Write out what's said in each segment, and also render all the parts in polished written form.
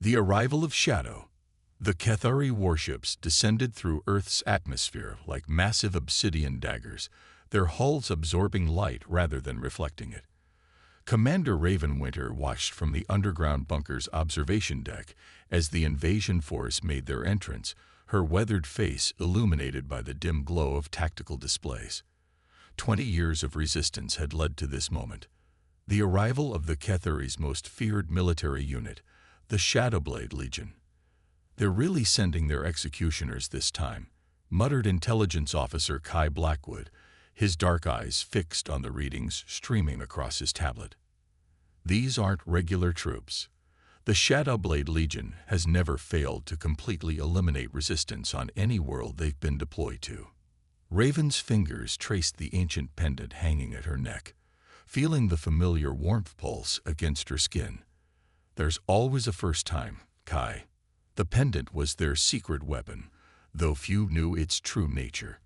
The arrival of Shadow. The Cathari warships descended through Earth's atmosphere like massive obsidian daggers, their hulls absorbing light rather than reflecting it. Commander Ravenwinter watched from the underground bunker's observation deck as the invasion force made their entrance, her weathered face illuminated by the dim glow of tactical displays. 20 years of resistance had led to this moment. The arrival of the Cathari's most feared military unit, the Shadowblade Legion. "They're really sending their executioners this time," muttered Intelligence Officer Kai Blackwood, his dark eyes fixed on the readings streaming across his tablet. "These aren't regular troops. The Shadowblade Legion has never failed to completely eliminate resistance on any world they've been deployed to." Raven's fingers traced the ancient pendant hanging at her neck, feeling the familiar warmth pulse against her skin. "There's always a first time, Kai." The pendant was their secret weapon, though few knew its true nature.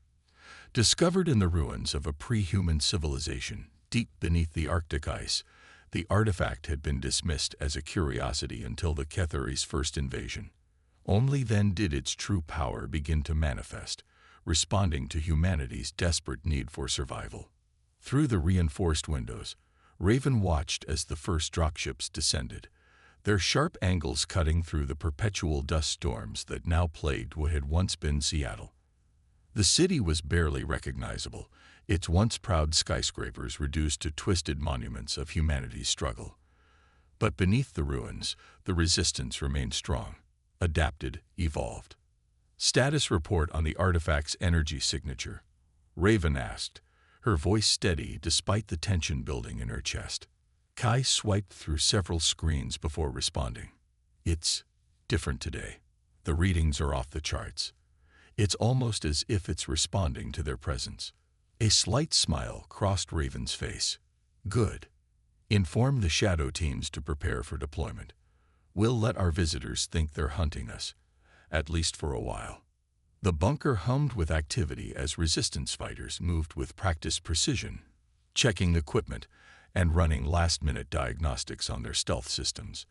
Discovered in the ruins of a pre-human civilization deep beneath the Arctic ice, the artifact had been dismissed as a curiosity until the Cathari's first invasion. Only then did its true power begin to manifest, responding to humanity's desperate need for survival. Through the reinforced windows, Raven watched as the first dropships descended, their sharp angles cutting through the perpetual dust storms that now plagued what had once been Seattle. The city was barely recognizable, its once proud skyscrapers reduced to twisted monuments of humanity's struggle. But beneath the ruins, the resistance remained strong, adapted, evolved. "Status report on the artifact's energy signature," Raven asked, her voice steady despite the tension building in her chest. Kai swiped through several screens before responding. "It's different today. The readings are off the charts. It's almost as if it's responding to their presence." A slight smile crossed Raven's face. "Good. Inform the shadow teams to prepare for deployment. We'll let our visitors think they're hunting us, at least for a while." The bunker hummed with activity as resistance fighters moved with practiced precision, checking equipment and running last-minute diagnostics on their stealth systems.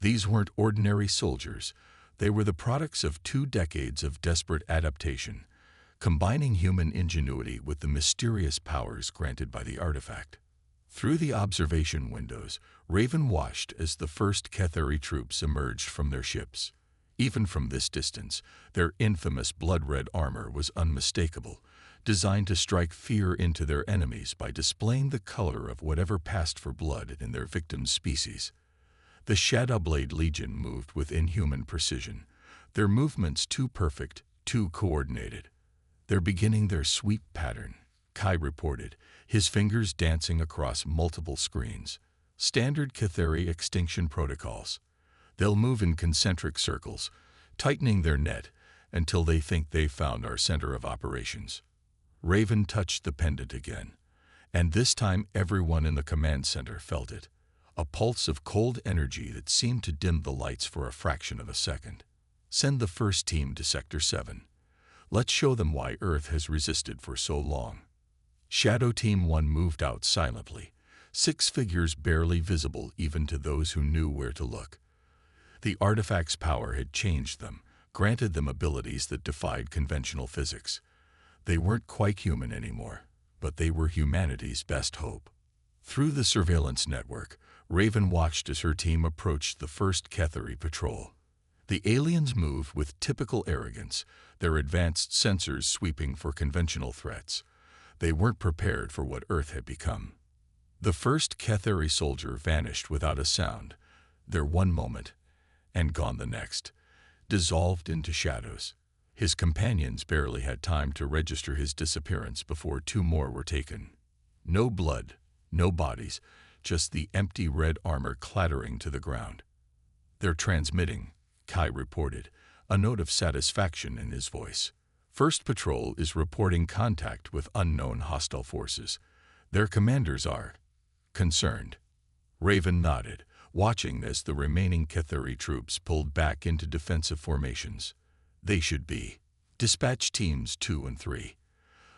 These weren't ordinary soldiers. They were the products of 2 decades of desperate adaptation, combining human ingenuity with the mysterious powers granted by the artifact. Through the observation windows, Raven watched as the first Cathari troops emerged from their ships. Even from this distance, their infamous blood-red armor was unmistakable, designed to strike fear into their enemies by displaying the color of whatever passed for blood in their victim's species. The Shadowblade Legion moved with inhuman precision, their movements too perfect, too coordinated. "They're beginning their sweep pattern," Kai reported, his fingers dancing across multiple screens. "Standard Cathari extinction protocols. They'll move in concentric circles, tightening their net until they think they've found our center of operations." Raven touched the pendant again, and this time everyone in the command center felt it, a pulse of cold energy that seemed to dim the lights for a fraction of a second. "Send the first team to Sector 7. Let's show them why Earth has resisted for so long." Shadow Team 1 moved out silently, 6 figures barely visible even to those who knew where to look. The artifact's power had changed them, granted them abilities that defied conventional physics. They weren't quite human anymore, but they were humanity's best hope. Through the surveillance network, Raven watched as her team approached the first Cathari patrol. The aliens moved with typical arrogance, their advanced sensors sweeping for conventional threats. They weren't prepared for what Earth had become. The first Cathari soldier vanished without a sound, there one moment, and gone the next, dissolved into shadows. His companions barely had time to register his disappearance before 2 more were taken. No blood, no bodies, just the empty red armor clattering to the ground. "They're transmitting," Kai reported, a note of satisfaction in his voice. "First Patrol is reporting contact with unknown hostile forces. Their commanders are concerned." Raven nodded, watching as the remaining Cathari troops pulled back into defensive formations. "They should be. Dispatch teams 2 and 3.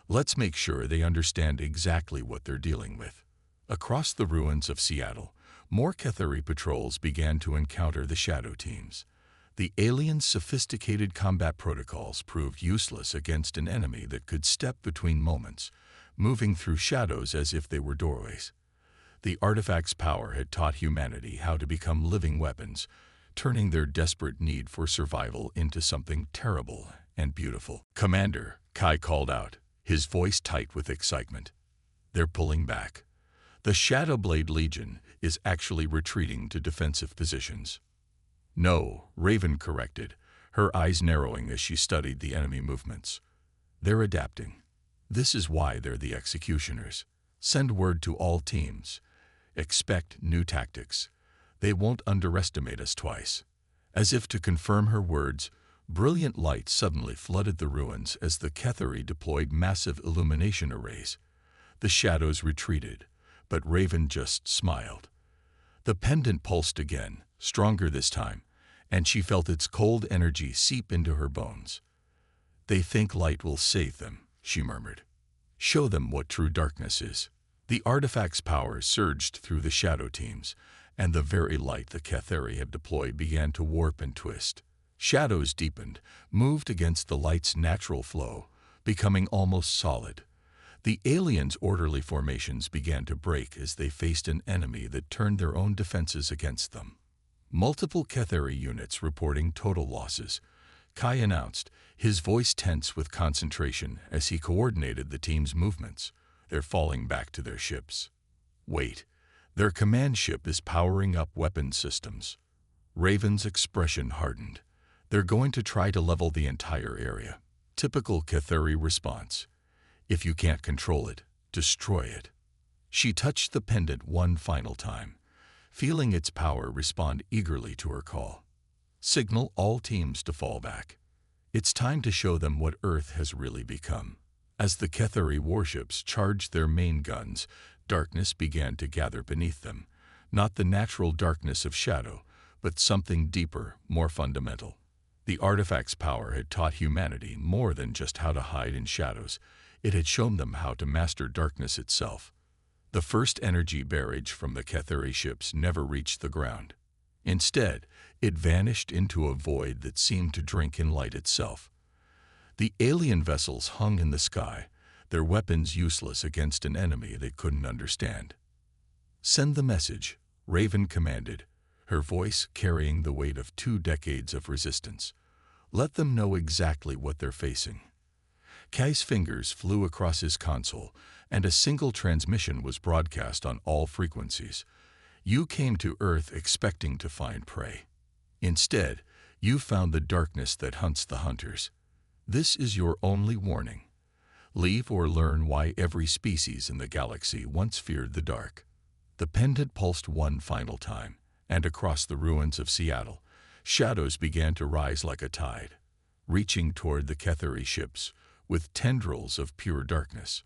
Let's make sure they understand exactly what they're dealing with." Across the ruins of Seattle, More Cathari patrols began to encounter the shadow teams. The aliens' sophisticated combat protocols proved useless against an enemy that could step between moments, moving through shadows as if they were doorways. The artifact's power had taught humanity how to become living weapons, turning their desperate need for survival into something terrible and beautiful. "Commander," Kai called out, his voice tight with excitement. "They're pulling back. The Shadowblade Legion is actually retreating to defensive positions." "No," Raven corrected, her eyes narrowing as she studied the enemy movements. "They're adapting. This is why they're the executioners. Send word to all teams. Expect new tactics. They won't underestimate us twice." As if to confirm her words, brilliant light suddenly flooded the ruins as the Cathari deployed massive illumination arrays. The shadows retreated, but Raven just smiled. The pendant pulsed again, stronger this time, and she felt its cold energy seep into her bones. "They think light will save them," she murmured. "Show them what true darkness is." The artifact's power surged through the shadow teams, and the very light the Cathari had deployed began to warp and twist. Shadows deepened, moved against the light's natural flow, becoming almost solid. The aliens' orderly formations began to break as they faced an enemy that turned their own defenses against them. Multiple Cathari units reporting total losses. Kai announced, his voice tense with concentration as he coordinated the team's movements. "They're falling back to their ships." "Wait, their command ship is powering up weapon systems." Raven's expression hardened. "They're going to try to level the entire area." Typical Cathari response. "If you can't control it, destroy it." She touched the pendant one final time, feeling its power respond eagerly to her call. "Signal all teams to fall back. It's time to show them what Earth has really become." As the Cathari warships charged their main guns, darkness began to gather beneath them. Not the natural darkness of shadow, but something deeper, more fundamental. The artifact's power had taught humanity more than just how to hide in shadows. It had shown them how to master darkness itself. The first energy barrage from the Cathari ships never reached the ground. Instead, it vanished into a void that seemed to drink in light itself. The alien vessels hung in the sky, their weapons useless against an enemy they couldn't understand. "Send the message," Raven commanded, her voice carrying the weight of 2 decades of resistance. "Let them know exactly what they're facing." Kai's fingers flew across his console, and a single transmission was broadcast on all frequencies. "You came to Earth expecting to find prey. Instead, you found the darkness that hunts the hunters. This is your only warning. Leave or learn why every species in the galaxy once feared the dark." The pendant pulsed one final time, and across the ruins of Seattle, shadows began to rise like a tide, reaching toward the Cathari ships with tendrils of pure darkness.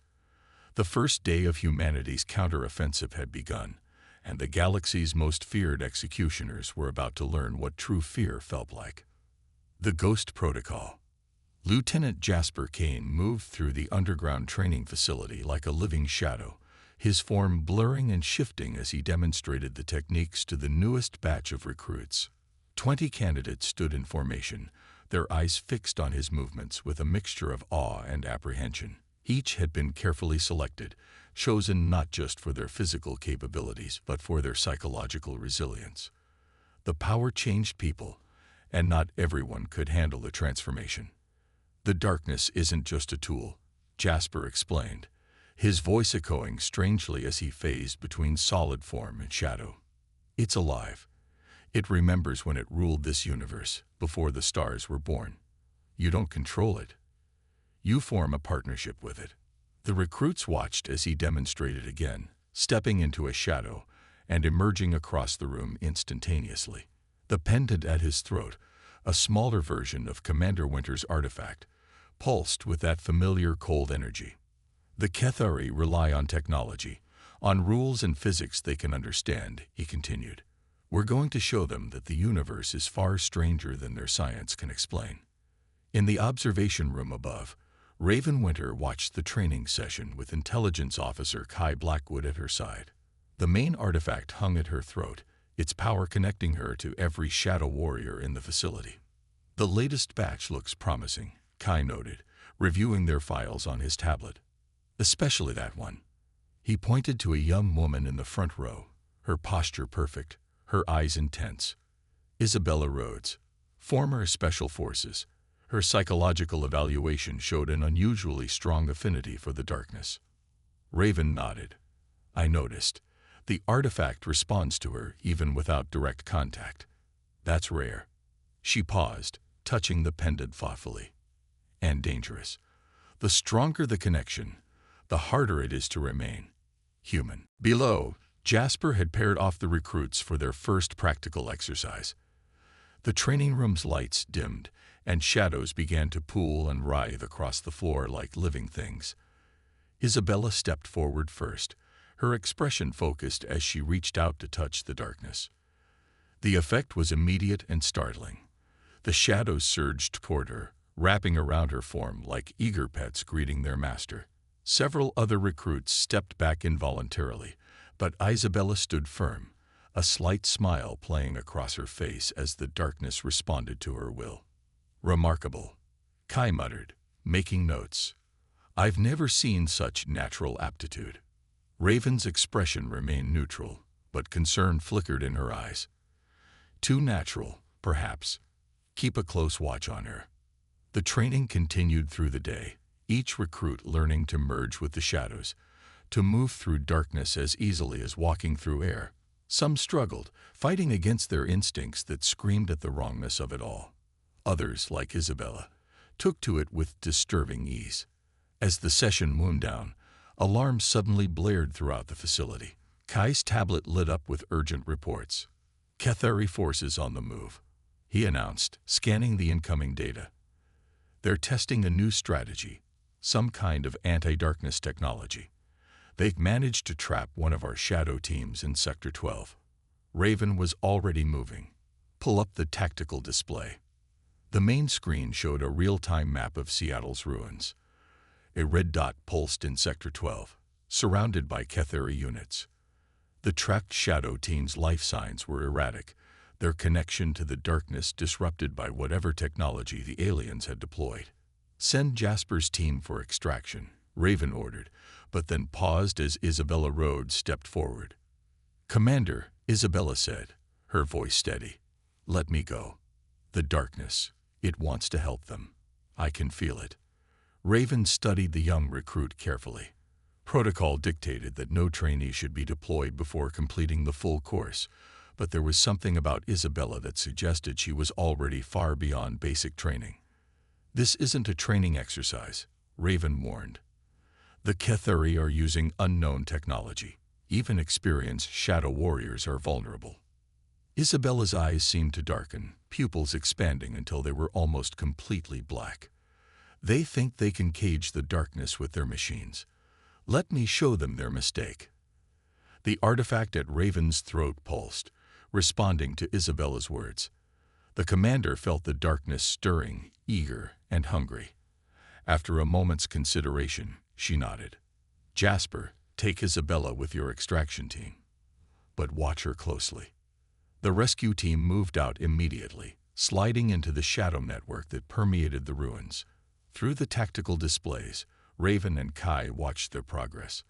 The first day of humanity's counteroffensive had begun, and the galaxy's most feared executioners were about to learn what true fear felt like. The Ghost Protocol. Lieutenant Jasper Kane moved through the underground training facility like a living shadow, his form blurring and shifting as he demonstrated the techniques to the newest batch of recruits. 20 candidates stood in formation, their eyes fixed on his movements with a mixture of awe and apprehension. Each had been carefully selected, chosen not just for their physical capabilities, but for their psychological resilience. The power changed people, and not everyone could handle the transformation. "The darkness isn't just a tool," Jasper explained, his voice echoing strangely as he phased between solid form and shadow. "It's alive. It remembers when it ruled this universe, before the stars were born. You don't control it. You form a partnership with it." The recruits watched as he demonstrated again, stepping into a shadow and emerging across the room instantaneously. The pendant at his throat, a smaller version of Commander Winter's artifact, pulsed with that familiar cold energy. "The Cathari rely on technology, on rules and physics they can understand," he continued. "We're going to show them that the universe is far stranger than their science can explain." In the observation room above, Raven Winter watched the training session with Intelligence Officer Kai Blackwood at her side. The main artifact hung at her throat, its power connecting her to every shadow warrior in the facility. The latest batch looks promising, Kai noted, reviewing their files on his tablet. Especially that one. He pointed to a young woman in the front row, her posture perfect, her eyes intense. Isabella Rhodes, former Special Forces. Her psychological evaluation showed an unusually strong affinity for the darkness. Raven nodded. I noticed. The artifact responds to her even without direct contact. That's rare. She paused, touching the pendant thoughtfully. And dangerous. The stronger the connection, the harder it is to remain human. Below, Jasper had paired off the recruits for their first practical exercise. The training room's lights dimmed, and shadows began to pool and writhe across the floor like living things. Isabella stepped forward first, her expression focused as she reached out to touch the darkness. The effect was immediate and startling. The shadows surged toward her, wrapping around her form like eager pets greeting their master. Several other recruits stepped back involuntarily, but Isabella stood firm, a slight smile playing across her face as the darkness responded to her will. Remarkable, Kai muttered, making notes. I've never seen such natural aptitude. Raven's expression remained neutral, but concern flickered in her eyes. Too natural, perhaps. Keep a close watch on her. The training continued through the day, each recruit learning to merge with the shadows, to move through darkness as easily as walking through air. Some struggled, fighting against their instincts that screamed at the wrongness of it all. Others, like Isabella, took to it with disturbing ease. As the session wound down, alarms suddenly blared throughout the facility. Kai's tablet lit up with urgent reports. Cathari forces on the move, he announced, scanning the incoming data. They're testing a new strategy, some kind of anti-darkness technology. They've managed to trap one of our shadow teams in Sector 12. Raven was already moving. Pull up the tactical display. The main screen showed a real-time map of Seattle's ruins. A red dot pulsed in Sector 12, surrounded by Cathari units. The tracked shadow team's life signs were erratic, their connection to the darkness disrupted by whatever technology the aliens had deployed. Send Jasper's team for extraction, Raven ordered, but then paused as Isabella Rhodes stepped forward. Commander, Isabella said, her voice steady. Let me go. The darkness, it wants to help them. I can feel it. Raven studied the young recruit carefully. Protocol dictated that no trainee should be deployed before completing the full course, but there was something about Isabella that suggested she was already far beyond basic training. This isn't a training exercise, Raven warned. The Cathari are using unknown technology. Even experienced shadow warriors are vulnerable. Isabella's eyes seemed to darken, pupils expanding until they were almost completely black. They think they can cage the darkness with their machines. Let me show them their mistake. The artifact at Raven's throat pulsed, responding to Isabella's words. The commander felt the darkness stirring, eager and hungry. After a moment's consideration, she nodded. Jasper, take Isabella with your extraction team. But watch her closely. The rescue team moved out immediately, sliding into the shadow network that permeated the ruins. Through the tactical displays, Raven and Kai watched their progress.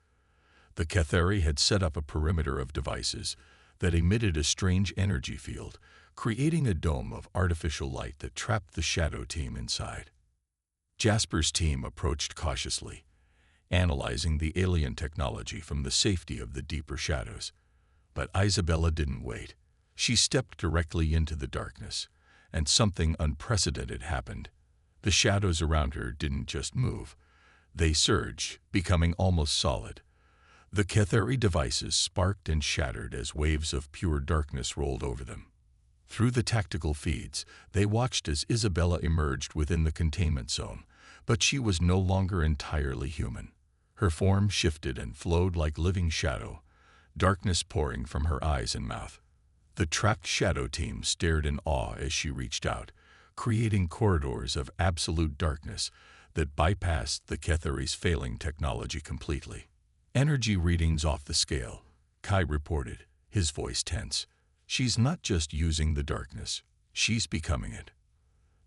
The Cathari had set up a perimeter of devices that emitted a strange energy field, creating a dome of artificial light that trapped the shadow team inside. Jasper's team approached cautiously, analyzing the alien technology from the safety of the deeper shadows. But Isabella didn't wait. She stepped directly into the darkness, and something unprecedented happened. The shadows around her didn't just move. They surged, becoming almost solid. The Cathari devices sparked and shattered as waves of pure darkness rolled over them. Through the tactical feeds, they watched as Isabella emerged within the containment zone, but she was no longer entirely human. Her form shifted and flowed like living shadow, darkness pouring from her eyes and mouth. The trapped shadow team stared in awe as she reached out, creating corridors of absolute darkness that bypassed the Cathari's failing technology completely. Energy readings off the scale, Kai reported, his voice tense. She's not just using the darkness, she's becoming it.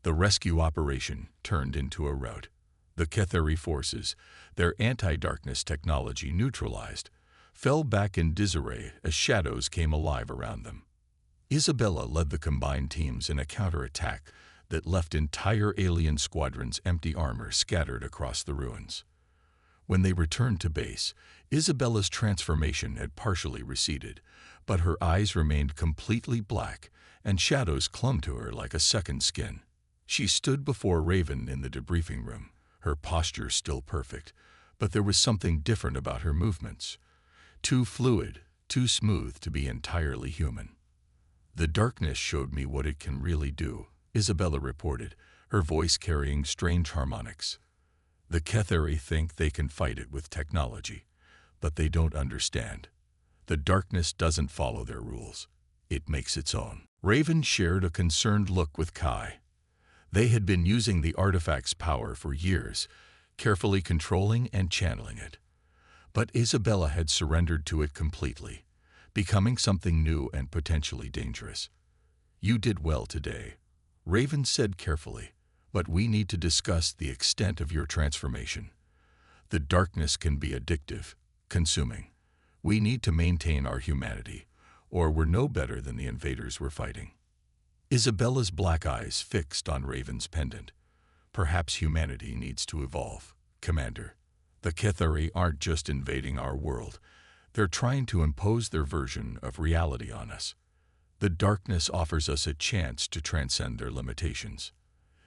The rescue operation turned into a rout. The Ketheri forces, their anti-darkness technology neutralized, fell back in disarray as shadows came alive around them. Isabella led the combined teams in a counterattack that left entire alien squadrons' empty armor scattered across the ruins. When they returned to base, Isabella's transformation had partially receded, but her eyes remained completely black, and shadows clung to her like a second skin. She stood before Raven in the debriefing room, her posture still perfect, but there was something different about her movements. Too fluid, too smooth to be entirely human. "The darkness showed me what it can really do," Isabella reported, her voice carrying strange harmonics. "The Ketheri think they can fight it with technology, but they don't understand. The darkness doesn't follow their rules. It makes its own." Raven shared a concerned look with Kai. They had been using the artifact's power for years, carefully controlling and channeling it. But Isabella had surrendered to it completely, becoming something new and potentially dangerous. "You did well today," Raven said carefully, "but we need to discuss the extent of your transformation. The darkness can be addictive, consuming. We need to maintain our humanity, or we're no better than the invaders we're fighting." Isabella's black eyes fixed on Raven's pendant. "Perhaps humanity needs to evolve, Commander. The Ketheri aren't just invading our world. They're trying to impose their version of reality on us. The darkness offers us a chance to transcend their limitations."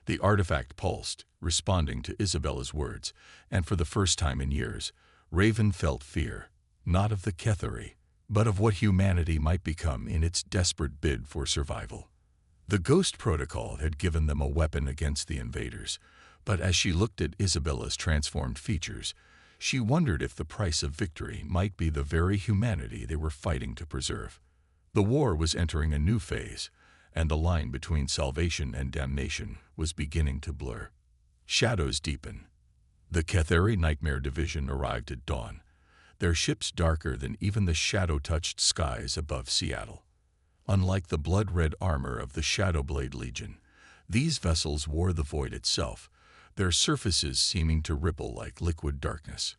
The artifact pulsed, responding to Isabella's words, and for the first time in years, Raven felt fear, not of the Ketheri, but of what humanity might become in its desperate bid for survival. The Ghost Protocol had given them a weapon against the invaders, but as she looked at Isabella's transformed features, she wondered if the price of victory might be the very humanity they were fighting to preserve. The war was entering a new phase, and the line between salvation and damnation was beginning to blur. Shadows deepened. The Ketheri Nightmare Division arrived at dawn, their ships darker than even the shadow-touched skies above Seattle. Unlike the blood-red armor of the Shadowblade Legion, these vessels wore the void itself, their surfaces seeming to ripple like liquid darkness.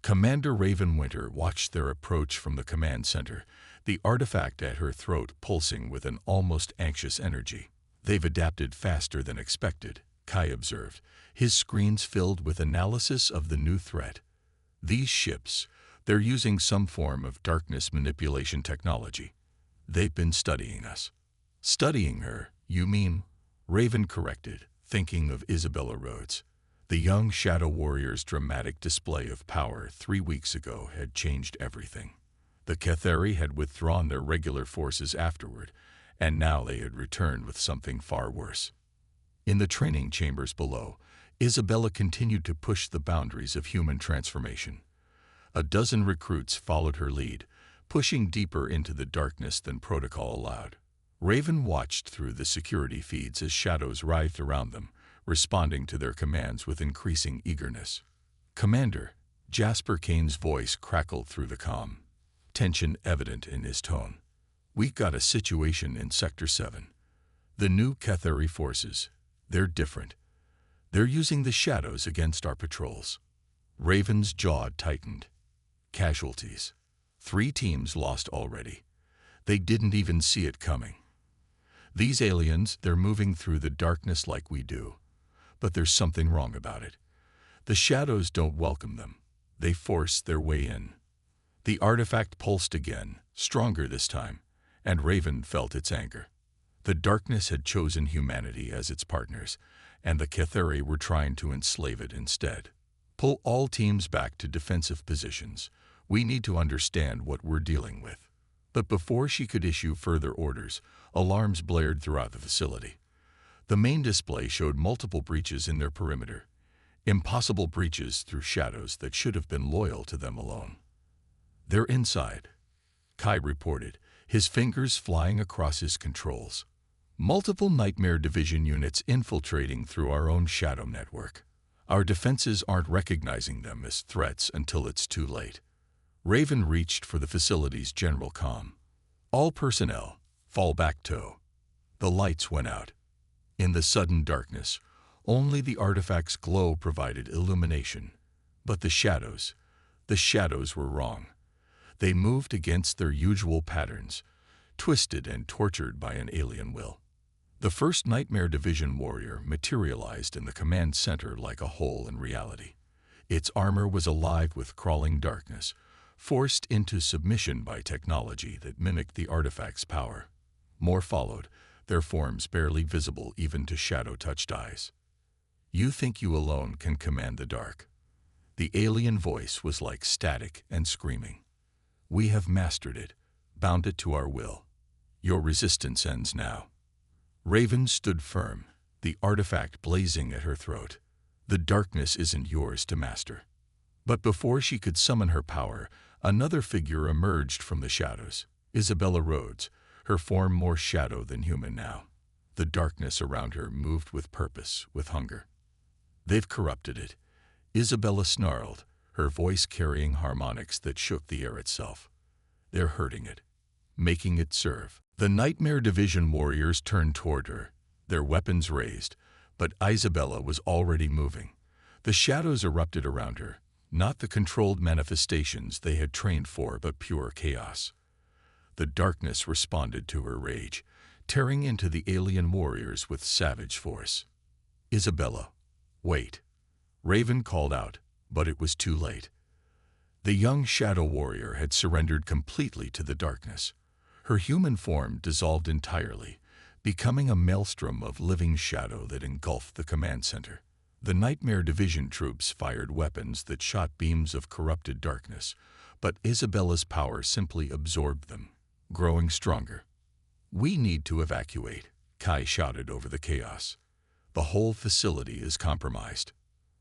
Commander Raven Winter watched their approach from the command center, the artifact at her throat pulsing with an almost anxious energy. "They've adapted faster than expected," Kai observed, his screens filled with analysis of the new threat. "These ships, they're using some form of darkness manipulation technology. They've been studying us." "Studying her, you mean?" Raven corrected, thinking of Isabella Rhodes. The young Shadow Warrior's dramatic display of power 3 weeks ago had changed everything. The Ketheri had withdrawn their regular forces afterward, and now they had returned with something far worse. In the training chambers below, Isabella continued to push the boundaries of human transformation. A dozen recruits followed her lead, pushing deeper into the darkness than protocol allowed. Raven watched through the security feeds as shadows writhed around them, responding to their commands with increasing eagerness. "Commander," Jasper Kane's voice crackled through the comm, tension evident in his tone. "We've got a situation in Sector 7. The new Ketheri forces, they're different. They're using the shadows against our patrols." Raven's jaw tightened. "Casualties. 3 teams lost already. They didn't even see it coming. These aliens, they're moving through the darkness like we do. But there's something wrong about it. The shadows don't welcome them. They force their way in." The artifact pulsed again, stronger this time, and Raven felt its anger. The darkness had chosen humanity as its partners, and the Ketheri were trying to enslave it instead. "Pull all teams back to defensive positions. We need to understand what we're dealing with." But before she could issue further orders, alarms blared throughout the facility. The main display showed multiple breaches in their perimeter, impossible breaches through shadows that should have been loyal to them alone. "They're inside," Kai reported, his fingers flying across his controls. "Multiple Nightmare Division units infiltrating through our own shadow network. Our defenses aren't recognizing them as threats until it's too late." Raven reached for the facility's general comm. All personnel, fall back to. The lights went out. In the sudden darkness, only the artifact's glow provided illumination. But the shadows were wrong. They moved against their usual patterns, twisted and tortured by an alien will. The first Nightmare Division warrior materialized in the command center like a hole in reality. Its armor was alive with crawling darkness, forced into submission by technology that mimicked the artifact's power. More followed, their forms barely visible even to shadow-touched eyes. "You think you alone can command the dark." The alien voice was like static and screaming. "We have mastered it, bound it to our will. Your resistance ends now." Raven stood firm, the artifact blazing at her throat. "The darkness isn't yours to master." But before she could summon her power, another figure emerged from the shadows. Isabella Rhodes, her form more shadow than human now. The darkness around her moved with purpose, with hunger. "They've corrupted it." Isabella snarled, her voice carrying harmonics that shook the air itself. "They're hurting it, making it serve." The Nightmare Division warriors turned toward her, their weapons raised, but Isabella was already moving. The shadows erupted around her, not the controlled manifestations they had trained for, but pure chaos. The darkness responded to her rage, tearing into the alien warriors with savage force. "Isabella, wait." Raven called out, but it was too late. The young shadow warrior had surrendered completely to the darkness. Her human form dissolved entirely, becoming a maelstrom of living shadow that engulfed the command center. The Nightmare Division troops fired weapons that shot beams of corrupted darkness, but Isabella's power simply absorbed them, growing stronger. "We need to evacuate," Kai shouted over the chaos. "The whole facility is compromised."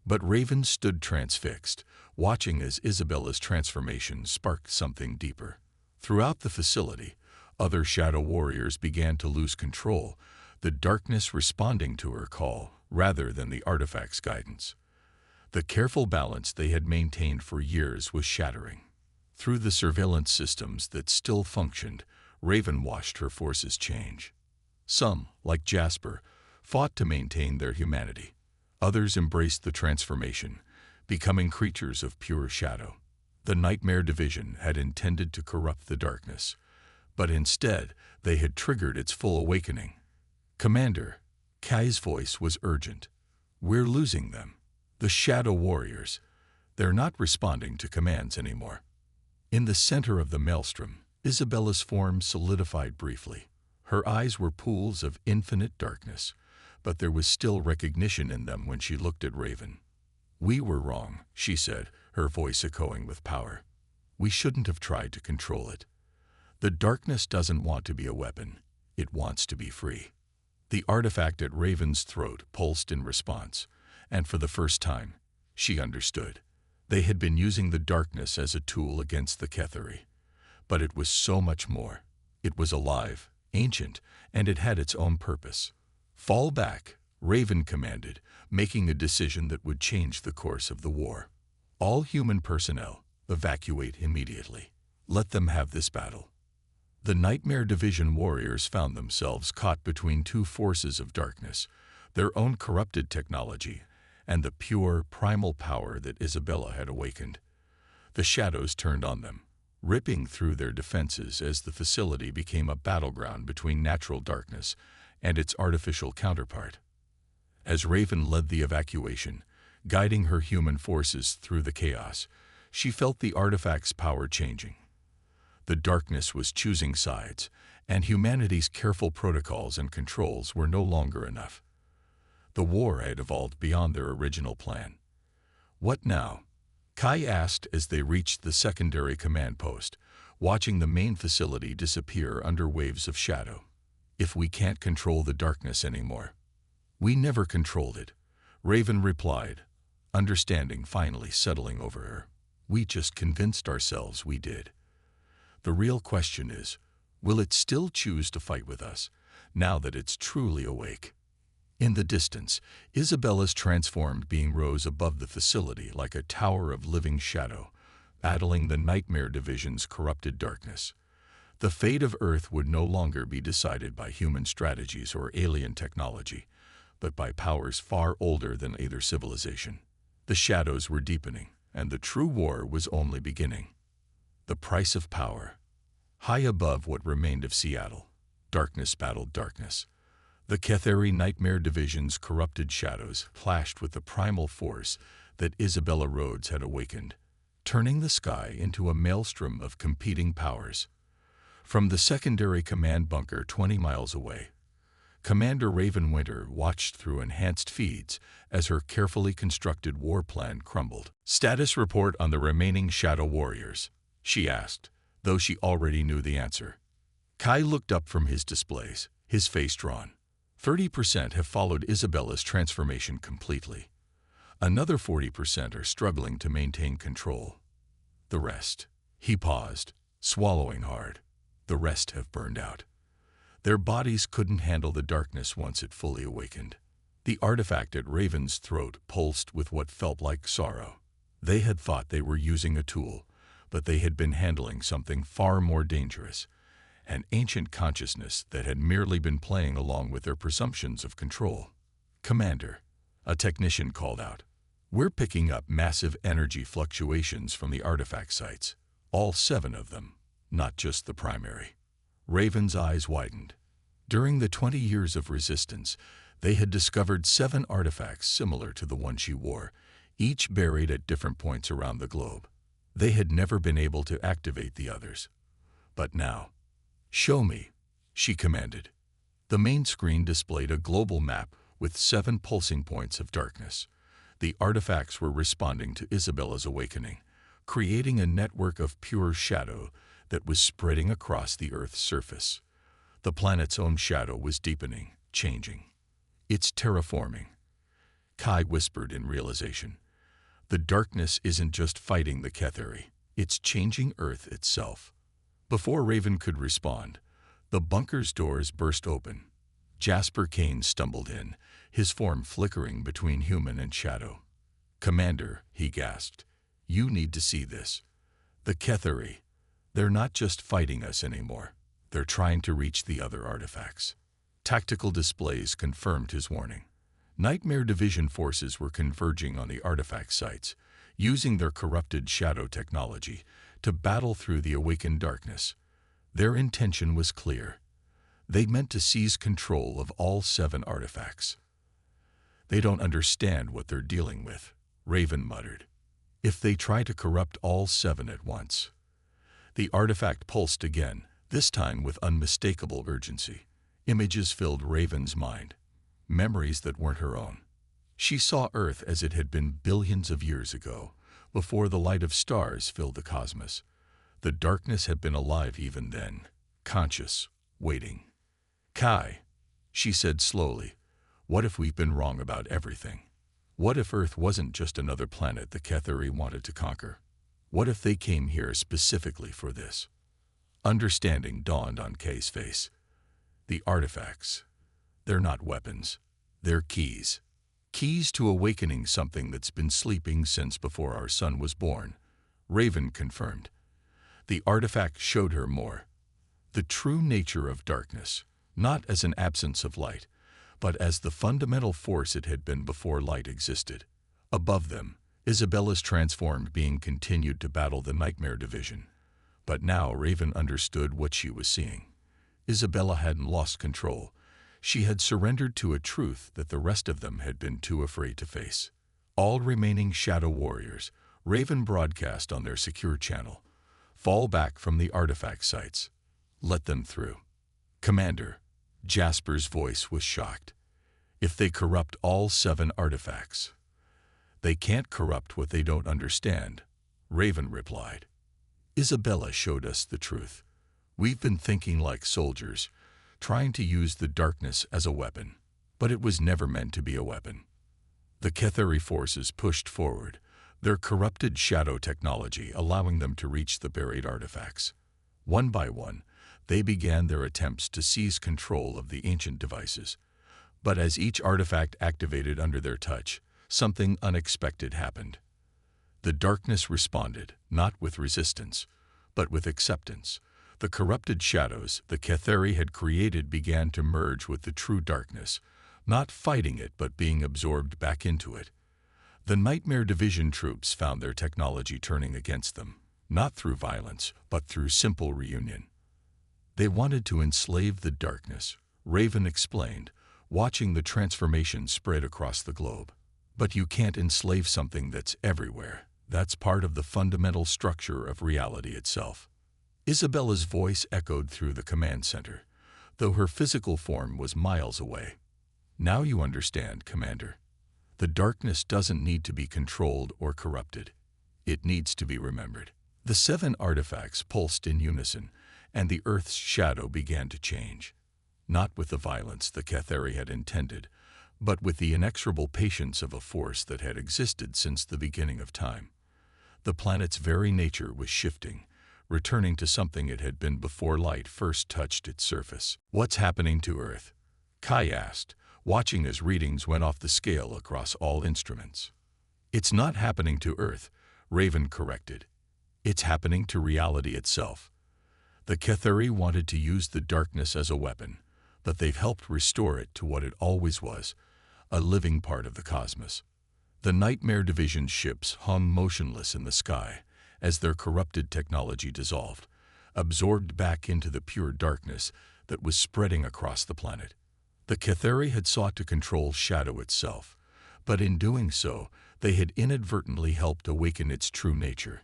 But Raven stood transfixed, watching as Isabella's transformation sparked something deeper. Throughout the facility, other shadow warriors began to lose control, the darkness responding to her call rather than the artifact's guidance. The careful balance they had maintained for years was shattering. Through the surveillance systems that still functioned, Raven watched her forces change. Some, like Jasper, fought to maintain their humanity. Others embraced the transformation, becoming creatures of pure shadow. The Nightmare Division had intended to corrupt the darkness, but instead they had triggered its full awakening. "Commander," Kai's voice was urgent. "We're losing them. The Shadow Warriors. They're not responding to commands anymore." In the center of the maelstrom, Isabella's form solidified briefly. Her eyes were pools of infinite darkness, but there was still recognition in them when she looked at Raven. "We were wrong," she said, her voice echoing with power. "We shouldn't have tried to control it. The darkness doesn't want to be a weapon. It wants to be free." The artifact at Raven's throat pulsed in response, and for the first time, she understood. They had been using the darkness as a tool against the Kethari. But it was so much more. It was alive, ancient, and it had its own purpose. "Fall back," Raven commanded, making a decision that would change the course of the war. "All human personnel, evacuate immediately. Let them have this battle." The Nightmare Division warriors found themselves caught between two forces of darkness, their own corrupted technology and the pure, primal power that Isabella had awakened. The shadows turned on them, ripping through their defenses as the facility became a battleground between natural darkness and its artificial counterpart. As Raven led the evacuation, guiding her human forces through the chaos, she felt the artifact's power changing. The darkness was choosing sides, and humanity's careful protocols and controls were no longer enough. The war had evolved beyond their original plan. "What now?" Kai asked as they reached the secondary command post, watching the main facility disappear under waves of shadow. "If we can't control the darkness anymore." "We never controlled it," Raven replied, understanding finally settling over her. "We just convinced ourselves we did. The real question is, will it still choose to fight with us, now that it's truly awake?" In the distance, Isabella's transformed being rose above the facility like a tower of living shadow, battling the Nightmare Division's corrupted darkness. The fate of Earth would no longer be decided by human strategies or alien technology, but by powers far older than either civilization. The shadows were deepening, and the true war was only beginning. The price of power. High above what remained of Seattle, darkness battled darkness. The Ketheri Nightmare Division's corrupted shadows clashed with the primal force that Isabella Rhodes had awakened, turning the sky into a maelstrom of competing powers. From the secondary command bunker 20 miles away, Commander Raven Winter watched through enhanced feeds as her carefully constructed war plan crumbled. "Status report on the remaining Shadow Warriors," she asked, though she already knew the answer. Kai looked up from his displays, his face drawn. 30% have followed Isabella's transformation completely. Another 40% are struggling to maintain control. The rest. He paused, swallowing hard. The rest have burned out. Their bodies couldn't handle the darkness once it fully awakened. The artifact at Raven's throat pulsed with what felt like sorrow. They had thought they were using a tool, but they had been handling something far more dangerous, an ancient consciousness that had merely been playing along with their presumptions of control. "Commander," a technician called out, "we're picking up massive energy fluctuations from the artifact sites, all 7 of them, not just the primary." Raven's eyes widened. During the 20 years of resistance, they had discovered 7 artifacts similar to the one she wore, each buried at different points around the globe. They had never been able to activate the others. But now, "Show me," she commanded. The main screen displayed a global map with 7 pulsing points of darkness. The artifacts were responding to Isabella's awakening, creating a network of pure shadow that was spreading across the Earth's surface. The planet's own shadow was deepening, changing. "It's terraforming," Kai whispered in realization. "The darkness isn't just fighting the Ketheri, it's changing Earth itself." Before Raven could respond, the bunker's doors burst open. Jasper Kane stumbled in, his form flickering between human and shadow. "Commander," he gasped, "you need to see this. The Ketheri, they're not just fighting us anymore. They're trying to reach the other artifacts." Tactical displays confirmed his warning. Nightmare Division forces were converging on the artifact sites, using their corrupted shadow technology to battle through the awakened darkness. Their intention was clear. They meant to seize control of all 7 artifacts. "They don't understand what they're dealing with," Raven muttered. "If they try to corrupt all 7 at once." The artifact pulsed again, this time with unmistakable urgency. Images filled Raven's mind, memories that weren't her own. She saw Earth as it had been billions of years ago, before the light of stars filled the cosmos. The darkness had been alive even then, conscious, waiting. "Kai," she said slowly, "what if we've been wrong about everything? What if Earth wasn't just another planet the Ketheri wanted to conquer? What if they came here specifically for this?" Understanding dawned on Kai's face. The artifacts, they're not weapons. They're keys. Keys to awakening something that's been sleeping since before our son was born, Raven confirmed. The artifact showed her more. The true nature of darkness, not as an absence of light, but as the fundamental force it had been before light existed. Above them, Isabella's transformed being continued to battle the Nightmare Division. But now Raven understood what she was seeing. Isabella hadn't lost control. She had surrendered to a truth that the rest of them had been too afraid to face. All remaining Shadow Warriors, Raven broadcast on their secure channel, fall back from the artifact sites. Let them through. "Commander," Jasper's voice was shocked. "If they corrupt all 7 artifacts." "They can't corrupt what they don't understand," Raven replied. "Isabella showed us the truth. We've been thinking like soldiers, trying to use the darkness as a weapon, but it was never meant to be a weapon." The Ketheri forces pushed forward, their corrupted shadow technology allowing them to reach the buried artifacts. One by one, they began their attempts to seize control of the ancient devices. But as each artifact activated under their touch, something unexpected happened. The darkness responded, not with resistance, but with acceptance. The corrupted shadows the Ketheri had created began to merge with the true darkness, not fighting it but being absorbed back into it. The Nightmare Division troops found their technology turning against them, not through violence, but through simple reunion. They wanted to enslave the darkness, Raven explained, watching the transformation spread across the globe. But you can't enslave something that's everywhere. That's part of the fundamental structure of reality itself. Isabella's voice echoed through the command center, though her physical form was miles away. Now you understand, Commander. The darkness doesn't need to be controlled or corrupted. It needs to be remembered. The 7 artifacts pulsed in unison, and the Earth's shadow began to change. Not with the violence the Ketheri had intended, but with the inexorable patience of a force that had existed since the beginning of time. The planet's very nature was shifting, returning to something it had been before light first touched its surface. What's happening to Earth? Kai asked, watching as readings went off the scale across all instruments. It's not happening to Earth, Raven corrected. It's happening to reality itself. The Ketheri wanted to use the darkness as a weapon, but they've helped restore it to what it always was, a living part of the cosmos. The Nightmare Division ships hung motionless in the sky as their corrupted technology dissolved, absorbed back into the pure darkness that was spreading across the planet. The Ketheri had sought to control shadow itself, but in doing so, they had inadvertently helped awaken its true nature.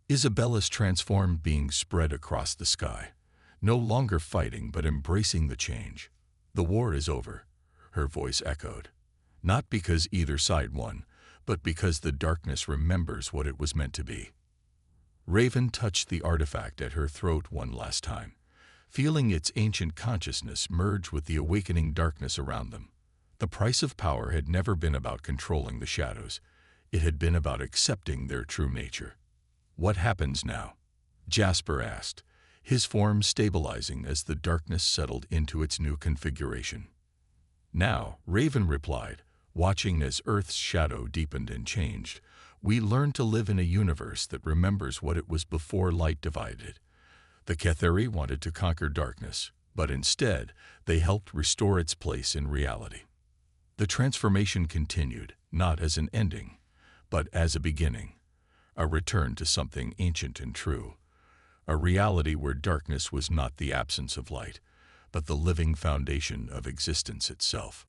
Isabella's transformed being spread across the sky, no longer fighting but embracing the change. The war is over, her voice echoed. Not because either side won, but because the darkness remembers what it was meant to be. Raven touched the artifact at her throat one last time, feeling its ancient consciousness merge with the awakening darkness around them. The price of power had never been about controlling the shadows. It had been about accepting their true nature. What happens now? Jasper asked, his form stabilizing as the darkness settled into its new configuration. Now, Raven replied, watching as Earth's shadow deepened and changed, we learn to live in a universe that remembers what it was before light divided. The Ketheri wanted to conquer darkness, but instead, they helped restore its place in reality. The transformation continued, not as an ending, but as a beginning, a return to something ancient and true, a reality where darkness was not the absence of light, but the living foundation of existence itself.